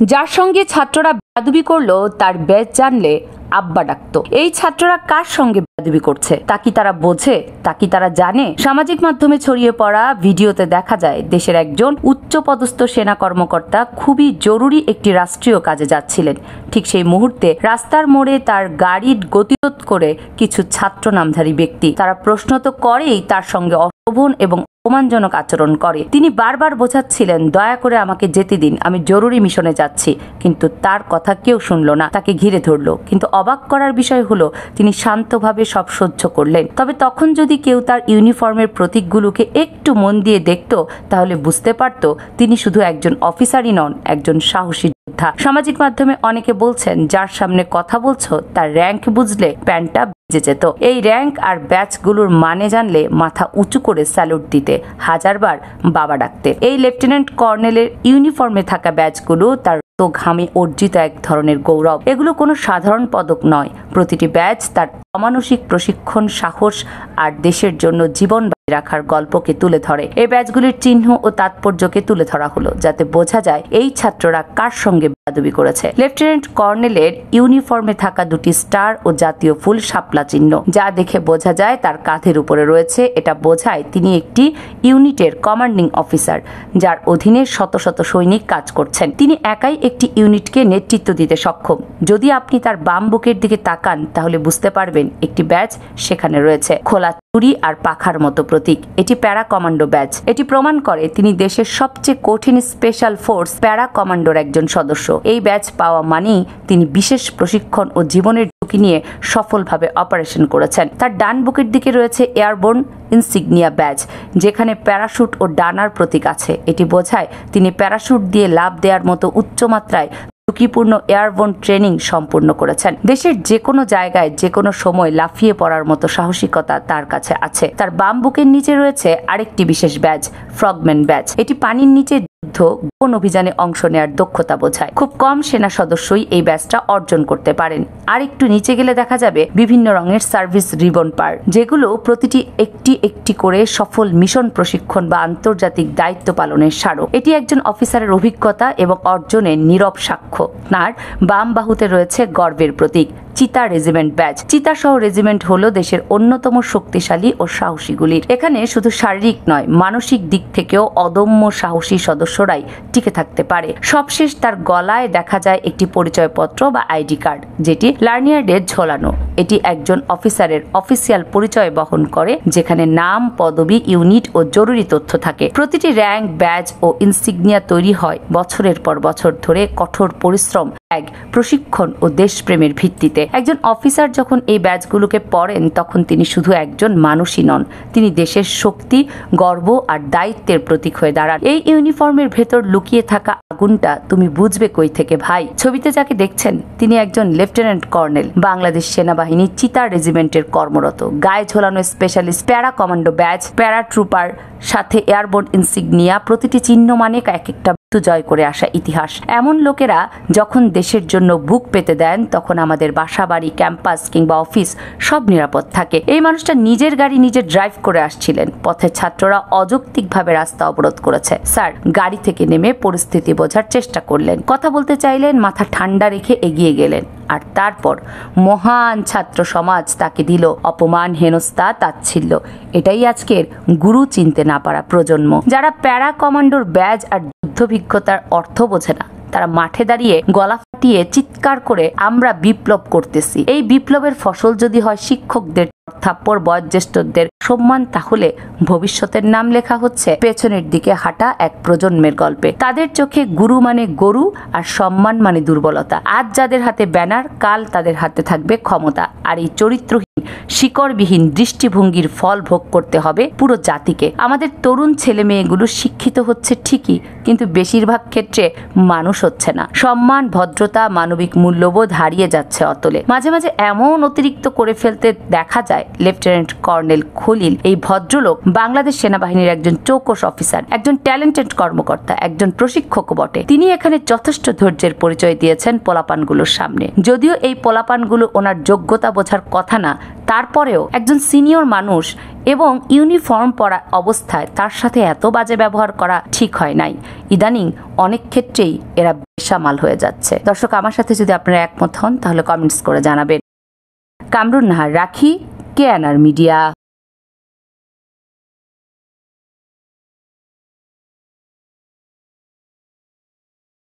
যার সঙ্গে ছাত্ররা বেয়াদবি করলো তার ব্যাচ জানলে আব্বা ডাকতো। এই ছাত্ররা কার সঙ্গে বেয়াদবি করছে তা কি তারা বোঝে, তা কি তারা জানে? সামাজিক মাধ্যমে ছড়িয়ে পড়া ভিডিওতে দেখা যায় দেশের একজন উচ্চপদস্থ সেনা কর্মকর্তা খুবই জরুরি একটি রাষ্ট্রীয় কাজে যাচ্ছিলেন। ঠিক সেই মুহূর্তে রাস্তার মোড়ে তার গাড়ির গতিরোধ করে কিছু ছাত্র নামধারী ব্যক্তি, তারা প্রশ্ন তো করেই, তার সঙ্গে অশোভন এবং অপমানজনক আচরণ করে। তিনি বারবার বোঝাচ্ছিলেন, দয়া করে আমাকে যেতে দিন, আমি জরুরি মিশনে যাচ্ছি। কিন্তু তার কথা কেউ শুনল না, তাকে ঘিরে ধরলো। কিন্তু অবাক করার বিষয় হলো তিনি শান্তভাবে সব সহ্য করলেন। তবে তখন যদি কেউ তার ইউনিফর্মের প্রতীকগুলোকে একটু মন দিয়ে দেখত, তাহলে বুঝতে পারত তিনি শুধু একজন অফিসারই নন, একজন সাহসী যোদ্ধা। সামাজিক মাধ্যমে অনেকে বলছেন, যার সামনে কথা বলছো তার র্যাঙ্ক বুঝলে প্যান্টটা ভিজে যেত। এই র্যাঙ্ক আর ব্যাচগুলোর মানে জানলে মাথা উঁচু করে স্যালুট দিতে, হাজারবার বাবা ডাকতে। এই লেফটেন্যান্ট কর্নেলের ইউনিফর্মে থাকা ব্যাচগুলো তার ঘামে অর্জিত এক ধরনের গৌরব। এগুলো কোনো সাধারণ পদক নয়। প্রতিটি ব্যাচ তার অমানসিক প্রশিক্ষণ, সাহস আর দেশের জন্য জীবন রাখার গল্পকে তুলে ধরে। এই ব্যাচগুলির চিহ্ন ও তাৎপর্যকে তুলে ধরা হলো, যাতে বোঝা যায় এই ছাত্ররা কার সঙ্গে বেয়াদবি করেছে। লেফটেন্যান্ট কর্নেলের ইউনিফর্মে থাকা দুটি স্টার ও জাতীয় ফুল শাপলা চিহ্ন, যা দেখে বোঝা যায় তার কাঁধের উপরে রয়েছে। এটা বোঝায় তিনি একটি ইউনিটের কমান্ডিং অফিসার, যার অধীনে শত শত সৈনিক কাজ করছেন। তিনি একাই একটি ইউনিটকে নেতৃত্ব দিতে সক্ষম। যদি আপনি তার বাম বুকের দিকে তাকান, তাহলে বুঝতে পারবেন একটি ব্যাচ সেখানে রয়েছে, খোলা চুরি আর পাখার মতো প্রতীক। এটি প্যারা কমান্ডো ব্যাচ। এটি প্রমাণ করে তিনি দেশের সবচেয়ে কঠিন স্পেশাল ফোর্স প্যারা কমান্ডোর একজন সদস্য। এই ব্যাচ পাওয়া মানেই তিনি বিশেষ প্রশিক্ষণ ও জীবনের ঝুঁকি নিয়ে সফলভাবে অপারেশন করেছেন। তার ডান বুকের দিকে রয়েছে এয়ারবোর্ন ইনসিগনিয়া ব্যাচ, যেখানে প্যারাশুট ও ডানার প্রতীক আছে। এটি বোঝায় তিনি প্যারাশুট দিয়ে লাফ দেওয়ার মতো উচ্চমাত্রায় ঝুঁকিপূর্ণ এয়ারবোর্ন ট্রেনিং সম্পূর্ণ করেছেন। দেশের যে কোনো জায়গায় যে কোনো সময় লাফিয়ে পড়ার মতো সাহসিকতা তার কাছে আছে। তার বাম বুকের নিচে রয়েছে আরেকটি বিশেষ ব্যাচ, ফ্রগম্যান ব্যাচ। এটি পানির নিচে গোপন অভিযানে অংশ নেওয়ার দক্ষতা বোঝায়। খুব কম সেনা সদস্যই এই ব্যাচটা অর্জন করতে পারেন। আর একটু নিচে গেলে দেখা যাবে বিভিন্ন রঙের সার্ভিস রিবন পার, যেগুলো প্রতিটি একটি একটি করে সফল মিশন প্রশিক্ষণ বা আন্তর্জাতিক দায়িত্ব পালনের স্মারক। এটি একজন অফিসারের অভিজ্ঞতা এবং অর্জনের নীরব সাক্ষ্য। তার বাম বাহুতে রয়েছে গর্বের প্রতীক, চিতা রেজিমেন্ট ব্যাচ। চিতা সহ রেজিমেন্ট হলো দেশের অন্যতম শক্তিশালী ও সাহসীগুলির। এখানে শুধু শারীরিক নয়, মানসিক দিক থেকেও অদম্য সাহসী সদস্যরাই টিকে থাকতে পারে। সবশেষ তার গলায় দেখা যায় একটি পরিচয়পত্র বা আইডি কার্ড, যেটি লার্নিয়ার্ডে ঝোলানো। এটি একজন অফিসারের অফিসিয়াল পরিচয় বহন করে, যেখানে নাম, পদবি, ইউনিট ও জরুরি তথ্য থাকে। প্রতিটি র্যাঙ্ক, ব্যাচ ও ইনসিগনিয়া তৈরি হয় বছরের পর বছর ধরে কঠোর পরিশ্রম, প্রশিক্ষণ ও দেশপ্রেমের ভিত্তিতে। একজন অফিসার যখন এই ব্যাচগুলোকে পড়েন, তখন তিনি শুধু একজন মানুষই নন, তিনি দেশের শক্তি, গর্ব আর দায়িত্বের প্রতীক হয়ে দাঁড়ান। এই ইউনিফর্মের ভেতর লুকিয়ে থাকা আগুনটা তুমি বুঝবে কই থেকে ভাই। ছবিতে যাকে দেখছেন তিনি একজন লেফটেন্যান্ট কর্নেল, বাংলাদেশ সেনাবাহিনী চিতা রেজিমেন্টের কর্মরত। গায়ে ঝোলানো স্পেশালিস্ট প্যারা কমান্ডো ব্যাচ, প্যারা ট্রুপার, সাথে এয়ারবোর্ন ইনসিগনিয়া। প্রতিটি চিহ্ন মানে এক একটা জয় করে আসা ইতিহাস। এমন লোকেরা যখন দেশের জন্য বুক পেতে দেন, তখন আমাদের বাসা, বাড়ি, ক্যাম্পাস কিংবা অফিস সব নিরাপদ থাকে। এই মানুষটা নিজের গাড়ি নিজে ড্রাইভ করে আসছিলেন। পথের ছাত্ররা অযৌক্তিকভাবে রাস্তা অবরোধ করেছে। স্যার গাড়ি থেকে নেমে পরিস্থিতি বোঝার চেষ্টা করলেন, কথা বলতে চাইলেন, মাথা ঠান্ডা রেখে এগিয়ে গেলেন। আর তারপর মহান ছাত্র সমাজ তাকে দিল অপমান, হেনস্থা, তাচ্ছিল্য। এটাই আজকের গুরু চিনতে না পারা প্রজন্ম, যারা প্যারা কমান্ডোর ব্যাজ আর যুদ্ধভিজ্ঞতার অর্থ বোঝে না। তারা মাঠে দাঁড়িয়ে গলা ফাটিয়ে চিৎকার করে আমরা বিপ্লব করতেছি। এই বিপ্লবের ফসল যদি হয় শিক্ষকদের থাপ্পড়, বয়োজ্যেষ্ঠদের সম্মান, তাহলে ভবিষ্যতের নাম লেখা হচ্ছে পেছনের দিকে হাঁটা এক প্রজন্মের গল্পে। তাদের চোখে গুরু মানে গরু আর সম্মান মানে দুর্বলতা। আজ যাদের হাতে ব্যানার, কাল তাদের হাতে থাকবে ক্ষমতা। আর এই চরিত্রহীন, শিকড়বিহীন দৃষ্টিভঙ্গির ফল ভোগ করতে হবে পুরো জাতিকে। আমাদের তরুণ ছেলে মেয়েগুলো শিক্ষিত হচ্ছে ঠিকই, কিন্তু বেশিরভাগ ক্ষেত্রে মানুষ হচ্ছে না। সম্মান, ভদ্রতা, মানবিক মূল্যবোধ হারিয়ে যাচ্ছে অতলে। মাঝে মাঝে এমন অতিরিক্ত করে ফেলতে দেখা যায়। লেফটেন্যান্ট কর্নেল খলিল এই ভদ্রলোক বাংলাদেশ সেনাবাহিনীর একজন চৌকস অফিসার, একজন ট্যালেন্টেড কর্মকর্তা, একজন প্রশিক্ষক বটে। তিনি এখানে যথেষ্ট ধৈর্যের পরিচয় দিয়েছেন পোলাপানগুলোর সামনে। যদিও এই পোলাপানগুলো ওনার যোগ্যতা বোঝার কথা না, তারপরেও একজন সিনিয়র মানুষ এবং ইউনিফর্ম পরা অবস্থায় তার সাথে এত বাজে ব্যবহার করা ঠিক হয় নাই। ইদানিং অনেক ক্ষেত্রেই এরা বেসামাল হয়ে যাচ্ছে। দর্শক, আমার সাথে যদি আপনারা একমত হন তাহলে কমেন্টস করে জানাবেন। কামরুন নাহার রাখি, কেএনআর মিডিয়া।